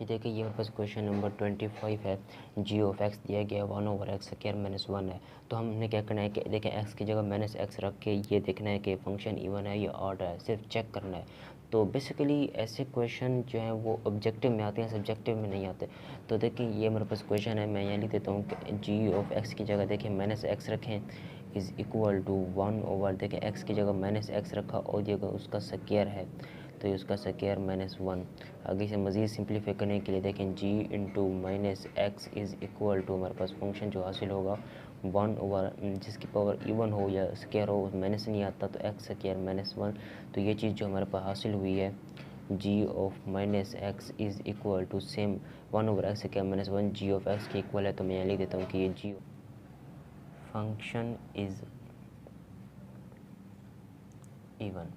ये देखिए ये मेरे पास क्वेश्चन नंबर 25 है। जी ऑफ एक्स दिया गया 1/x² - 1 है। तो हमने क्या करना है कि देखें एक्स की जगह -x रख के ये देखना है कि फंक्शन इवन है या ऑड है, सिर्फ चेक करना है। तो बेसिकली ऐसे क्वेश्चन जो हैं वो ऑब्जेक्टिव में आते हैं, सब्जेक्टिव में नहीं आते। तो देखिए ये मेरे पास क्वेश्चन है, मैं यहाँ लिख देता हूँ कि जी ऑफ एक्स की जगह देखिए -x रखें इज़ इक्वल टू 1/, देखें एक्स की जगह -x रखा और ये उसका स्क्वायर है तो ये उसका स्क्वायर -1। आगे से मज़ीद सिंप्लीफाई करने के लिए देखें g into -x is equal to हमारे पास फंक्शन जो हासिल होगा 1/, जिसकी पावर इवन हो या स्क्वायर हो, माइनस नहीं आता तो x² -1। तो ये चीज़ जो हमारे पास हासिल हुई है g of -x is equal to same 1/x² -1 g of x के इक्वल है। तो मैं यहाँ लिख देता हूँ कि ये g फंक्शन इज़ इवन।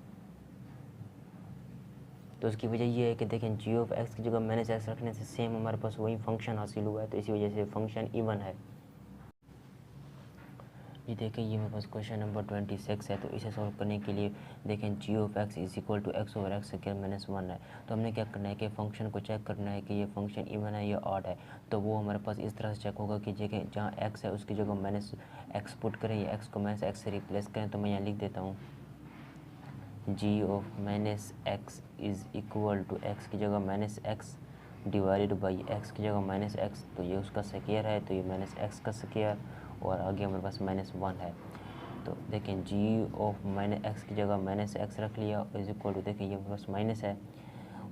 तो उसकी वजह ये है कि देखें जी ऑफ एक्स की जगह -x रखने से सेम हमारे पास वही फंक्शन हासिल हुआ है, तो इसी वजह से फंक्शन इवन है। ये देखें ये मेरे पास क्वेश्चन नंबर 26 है। तो इसे सॉल्व करने के लिए देखें g of x is equal to x/x² -1 है। तो हमने क्या करना है कि फ़ंक्शन को चेक करना है कि ये फंक्शन इवन है या ऑड है। तो वो हमारे पास इस तरह से चेक होगा कि जगह जहाँ x है उसकी जगह -x पुट करें या x को -x से रिप्लेस करें। तो मैं यहाँ लिख देता हूँ g of -x is equal to x की जगह -x डिवाइडेड बाई x की जगह -x, तो ये उसका स्क्वायर है तो ये -x का स्क्वायर और आगे हमारे पास -1 है। तो देखें जी ऑफ -x की जगह -x रख लिया इज इक्वल टू देखें ये हमारे पास माइनस है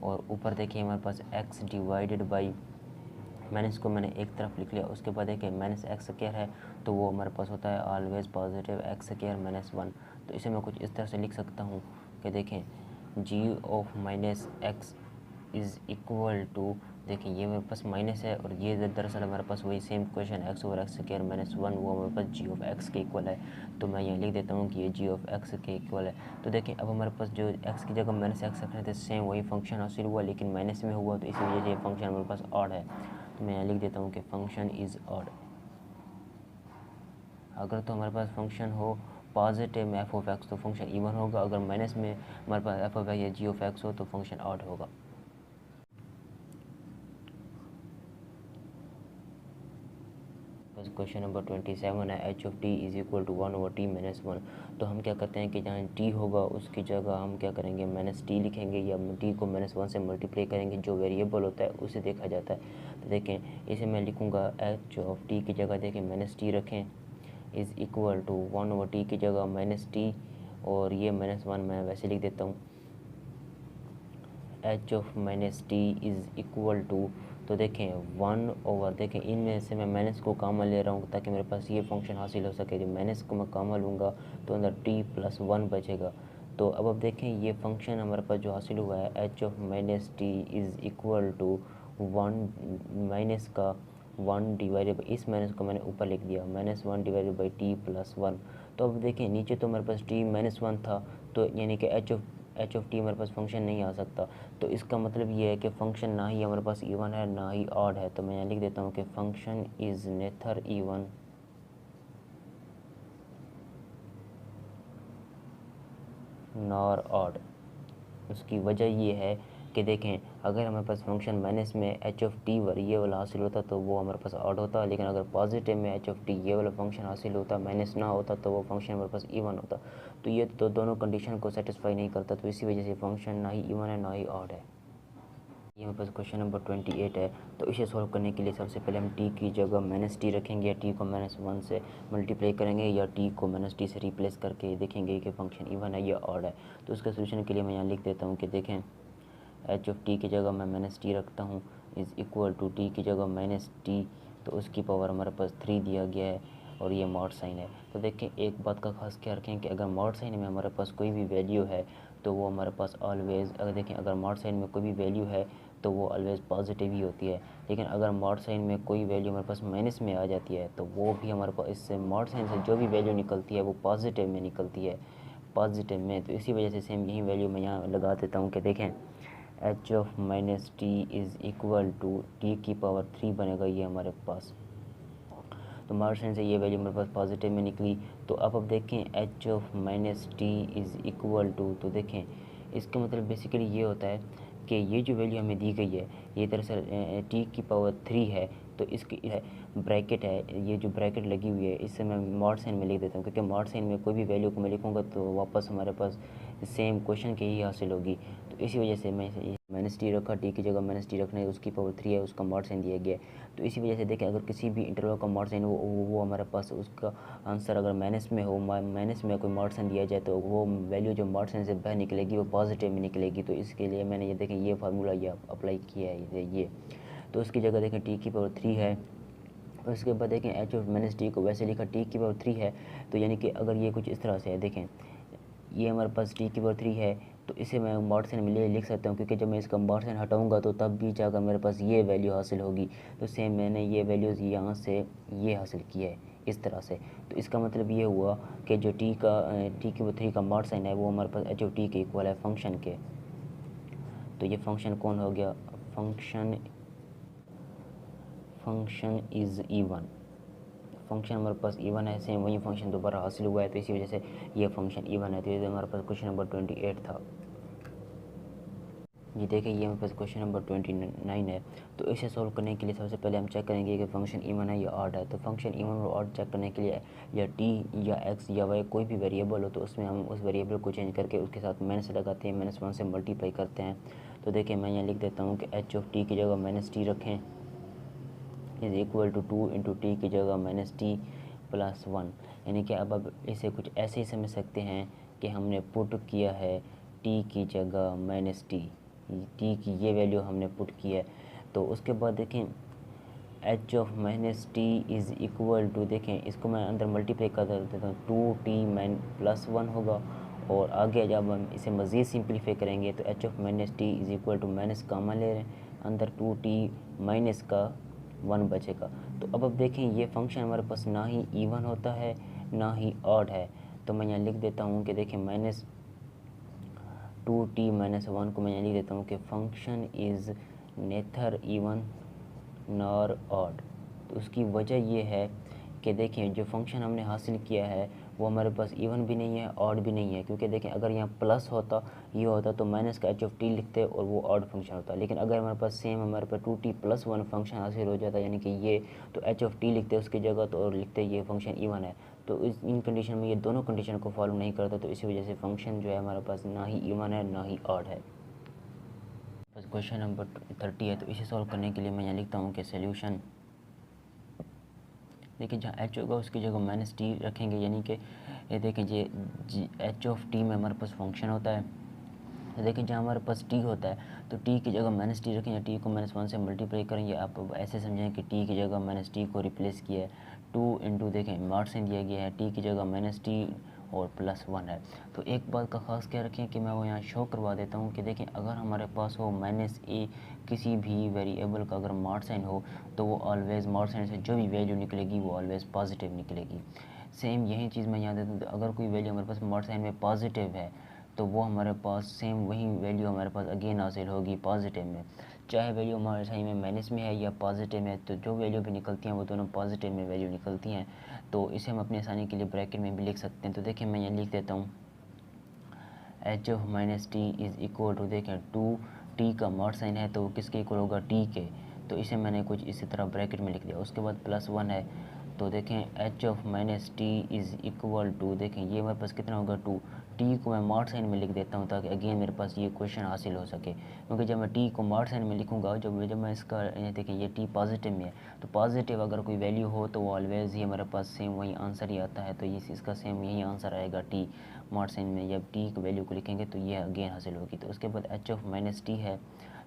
और ऊपर देखिए हमारे पास x डिवाइडेड बाई माइनस को मैंने एक तरफ लिख लिया। उसके बाद देखिए -x² है तो वो हमारे पास होता है ऑलवेज पॉजिटिव x² -1। तो इसे मैं कुछ इस तरह से लिख सकता हूँ कि देखें g of -x is equal to देखें ये मेरे पास माइनस है और ये दरअसल हमारे पास वही सेम क्वेश्चन x/x² -1 वो हमारे पास g ऑफ x के इक्वल है। तो मैं यहाँ लिख देता हूँ कि ये g ऑफ x के इक्वल है। तो देखें अब हमारे पास जो x की जगह -x रखने थे सेम वही फंक्शन हासिल हुआ लेकिन माइनस में हुआ, तो इसी वजह से ये फंक्शन हमारे पास ऑड है। तो मैं यहाँ लिख देता हूँ कि फंक्शन इज़ ऑड। अगर तो हमारे पास फंक्शन हो पॉजिटिव में f ऑफ x तो फंक्शन इवन होगा, अगर माइनस में हमारे पास f ऑफ x या g ऑफ x हो तो फंक्शन ऑड होगा। बस क्वेश्चन नंबर 27 है H of T is equal to 1/t - 1। तो हम क्या करते हैं कि जहाँ टी होगा उसकी जगह हम क्या करेंगे -t लिखेंगे या टी को -1 से मल्टीप्लाई करेंगे। जो वेरिएबल होता है उसे देखा जाता है। तो देखें इसे मैं लिखूँगा एच ऑफ टी की जगह देखें -t रखें इज़ इक्वल टू 1/t की जगह -t और ये -1 मैं वैसे लिख देता हूँ H of -t is equal to. तो देखें 1/, देखें इनमें से मैं माइनस को कॉमन ले रहा हूँ ताकि मेरे पास ये फंक्शन हासिल हो सके। जब माइनस को मैं कॉमन लूँगा तो अंदर t+1 बचेगा। तो अब देखें ये फंक्शन हमारे पास जो हासिल हुआ है H of -t is equal to 1 का 1 डिवाइडेड बाई, इस माइनस को मैंने ऊपर लिख दिया -1 डिवाइडेड बाई t+1। तो अब देखें नीचे तो हमारे पास t-1 था तो यानी कि एच ऑफ टी हमारे पास फंक्शन नहीं आ सकता। तो इसका मतलब ये है कि फ़ंक्शन ना ही हमारे पास इवन है ना ही ऑड है। तो मैं यहाँ लिख देता हूँ कि function is neither even nor odd. उसकी वजह ये है कि देखें अगर हमारे पास फंक्शन माइनस में एच ऑफ टी ये वाला हासिल होता तो वो हमारे पास ऑड होता, लेकिन अगर पॉजिटिव में एच ऑफ टी ये वाला फंक्शन हासिल होता माइनस ना होता तो वो फंक्शन हमारे पास इवन होता। तो ये तो दोनों कंडीशन को सेटिस्फाई नहीं करता, तो इसी वजह से फंक्शन ना ही इवन है ना ही ऑड है। ये मेरे पास क्वेश्चन नंबर 28 है। तो इसे सॉल्व करने के लिए सबसे पहले हम t की जगह -t रखेंगे या t को -1 से मल्टीप्लाई करेंगे या t को -t से रिप्लेस करके देखेंगे कि फंक्शन इवन है या ऑड है। तो उसके सोल्यूशन के लिए मैं यहाँ लिख देता हूँ कि देखें एच ऑफ टी की जगह मैं -t रखता हूँ इज़ इक्वल टू t की जगह -t, तो उसकी पावर हमारे पास 3 दिया गया है और ये मॉड साइन है। तो देखें एक बात का खास ख्याल रखें कि अगर मॉड साइन में हमारे पास कोई भी वैल्यू है तो वो हमारे पास ऑलवेज़, अगर देखें अगर मॉड साइन में कोई भी वैल्यू है तो वो ऑलवेज़ पॉजिटिव ही होती है। लेकिन अगर मॉड साइन में कोई वैल्यू हमारे पास माइनस में आ जाती है तो वो भी हमारे पास इससे मॉड साइन से जो भी वैल्यू निकलती है वो पॉजिटिव में निकलती है, पॉजिटिव में। तो इसी वजह से सेम यही वैल्यू मैं यहाँ लगा देता हूँ कि देखें H of -t is equal to T की पावर 3 बनेगा ये हमारे पास। तो मॉड साइन से ये वैल्यू मेरे पास पॉजिटिव में निकली। तो अब देखें h of -t is equal to, तो देखें इसका मतलब बेसिकली ये होता है कि ये जो वैल्यू हमें दी गई है ये दरअसल टी की पावर 3 है, तो इसकी है ब्रैकेट है, ये जो ब्रैकेट लगी हुई है इससे मैं मॉड साइन में लिख देता हूँ, क्योंकि मॉड साइन में कोई भी वैल्यू को मैं लिखूँगा तो वापस हमारे पास सेम क्वेश्चन की ही हासिल होगी। तो इसी वजह से मैं माइनस टी रखा, टी की जगह माइनस टी रखना है, उसकी पावर 3 है, उसका मॉड साइन दिया गया है। तो इसी वजह से देखें अगर किसी भी इंटरवल का मॉड साइन वो हमारे पास उसका आंसर अगर माइनस में हो, माइनस में कोई मॉड साइन दिया जाए तो वो वैल्यू जो मॉड साइन से बाहर निकलेगी वो पॉजिटिव में निकलेगी। तो इसके लिए मैंने ये देखें ये फार्मूला ये अप्लाई किया है ये। तो उसकी जगह देखें टी की पावर 3 है, उसके बाद देखें एच ऑफ माइनस टी को वैसे लिखा टी की पावर 3 है, तो यानी कि अगर ये कुछ इस तरह से है, देखें ये हमारे पास टी की पावर 3 है, तो इसे मैं मॉड साइन में लिख सकता हूँ, क्योंकि जब मैं इसका मॉड साइन हटाऊँगा तो तब भी जाकर मेरे पास ये वैल्यू हासिल होगी। तो सेम मैंने ये वैल्यूज़ यहाँ से ये हासिल किया है इस तरह से। तो इसका मतलब ये हुआ कि जो टी की पावर 3 का मॉड साइन है वो हमारे पास एच ऑफ टी के इक्वल है फंक्शन के। तो ये फंक्शन कौन हो गया, फंक्शन इज़ इवन, फंक्शन हमारे पास इवन है, सेम वही फंक्शन दोबारा हासिल हुआ है, तो इसी वजह से ये फंक्शन इवन है। तो ये हमारे पास क्वेश्चन नंबर 28 था। ये देखिए ये हमारे पास क्वेश्चन नंबर 29 है। तो इसे सॉल्व करने के लिए सबसे पहले हम चेक करेंगे कि फंक्शन इवन है या ऑड है। तो फंक्शन इवन और ऑड चेक करने के लिए या टी या एक्स या वाई कोई भी वेरिएबल हो तो उसमें हम उस वेरिएबल को चेंज करके उसके साथ माइनस लगाते हैं, -1 से मल्टीप्लाई करते हैं। तो देखिए मैं यहाँ लिख देता हूँ कि एच ऑफ टी की जगह माइनस टी रखें is equal to 2 into T की जगह माइनस टी प्लस 1, यानी कि अब इसे कुछ ऐसे ही समझ सकते हैं कि हमने पुट किया है टी की जगह माइनस टी की ये वैल्यू हमने पुट की है। तो उसके बाद देखें H of minus T is equal to, देखें इसको मैं अंदर मल्टीप्लाई कर देता हूँ, 2t प्लस 1 होगा। और आगे जब हम इसे मज़ीद सिंप्लीफाई करेंगे तो h of minus T is equal to minus comma ले रहे हैं, अंदर 2t माइनस का 1 बचेगा। तो अब देखें ये फंक्शन हमारे पास ना ही इवन होता है ना ही ऑड है। तो मैं यहाँ लिख देता हूँ कि देखें -2t माइनस 1 को मैं यहाँ लिख देता हूँ कि function is neither even nor odd. तो उसकी वजह ये है कि देखें जो फंक्शन हमने हासिल किया है वो हमारे पास इवन भी नहीं है ऑड भी नहीं है, क्योंकि देखें अगर यहाँ प्लस होता ये होता तो माइनस का एच ऑफ टी लिखते और वो ऑड फंक्शन होता। लेकिन अगर हमारे पास सेम हमारे पास 2t प्लस 1 फंक्शन हासिल हो जाता यानी कि ये, तो एच ऑफ टी लिखते उसकी जगह तो और लिखते ये फंक्शन इवन है। तो इन कंडीशन में ये दोनों कंडीशन को फॉलो नहीं करता, तो इसी वजह से फंक्शन जो है हमारे पास ना ही इवन है ना ही ऑड है। बस क्वेश्चन नंबर 30 है। तो इसे सॉल्व करने के लिए मैं यहाँ लिखता हूँ कि सोल्यूशन, देखिए जहाँ एच होगा उसकी जगह माइनस टी रखेंगे, यानी कि ये देखें ये एच ऑफ टी में हमारे पास फंक्शन होता है। तो देखिए जहाँ हमारे पास टी होता है तो टी की जगह माइनस टी रखेंगे, टी को -1 से मल्टीप्लाई करेंगे। आप ऐसे समझें कि टी की जगह माइनस टी को रिप्लेस किया है, 2 इंटू देखें मॉड साइन दिया गया है, टी की जगह माइनस टी और +1 है। तो एक बात का ख़ास क्या रखें कि मैं वो यहाँ शो करवा देता हूँ कि देखें अगर हमारे पास हो -a किसी भी वेरिएबल का अगर मॉड साइन हो तो वो ऑलवेज़ मॉड साइन से जो भी वैल्यू निकलेगी वो ऑलवेज़ पॉजिटिव निकलेगी। सेम यही चीज़ मैं यहाँ देता हूँ, अगर कोई वैल्यू हमारे पास मॉड साइन में पॉजिटिव है तो वो हमारे पास सेम वही वैल्यू हमारे पास अगेन हासिल होगी पॉजिटिव में, चाहे वैल्यू हमारे साइन में माइनस में है या पॉजिटिव में। तो जो वैल्यू भी निकलती हैं वो दोनों पॉजिटिव में वैल्यू निकलती हैं। तो इसे हम अपनी आसानी के लिए ब्रैकेट में भी लिख सकते हैं। तो देखिए मैं यहाँ लिख देता हूँ H of minus T is equal to, देखें 2t का मॉड साइन है तो वो किसके इक्वल होगा टी के, तो इसे मैंने कुछ इसी तरह ब्रैकेट में लिख दिया। उसके बाद +1 है तो देखें H of minus T is equal to, देखें ये मेरे पास कितना होगा 2, टी को मैं मॉड साइन में लिख देता हूँ ताकि अगेन मेरे पास ये क्वेश्चन हासिल हो सके। क्योंकि जब मैं टी को मॉड साइन में लिखूँगा जब मैं इसका देखें ये टी पॉजिटिव में है तो पॉजिटिव अगर कोई वैल्यू हो तो वो ऑलवेज़ ही हमारे पास सेम वही आंसर ही आता है। तो इसका सेम यही आंसर आएगा टी मॉड साइन में। जब टी की वैल्यू को लिखेंगे तो ये अगेन हासिल होगी। तो उसके बाद एच ऑफ माइनस टी है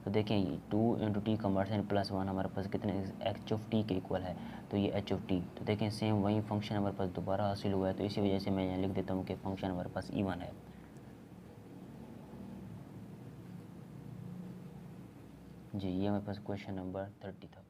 तो देखें 2 इंटू टी का मॉड साइन +1 हमारे पास कितने एच ऑफ टी के इक्वल है, तो ये एच ऑफ टी। तो देखें सेम वही फंक्शन हमारे पास दोबारा हासिल हुआ है। तो इसी वजह से मैं यहाँ लिख देता हूँ कि फंक्शन हमारे पास इवन है। जी ये हमारे पास क्वेश्चन नंबर 30 था।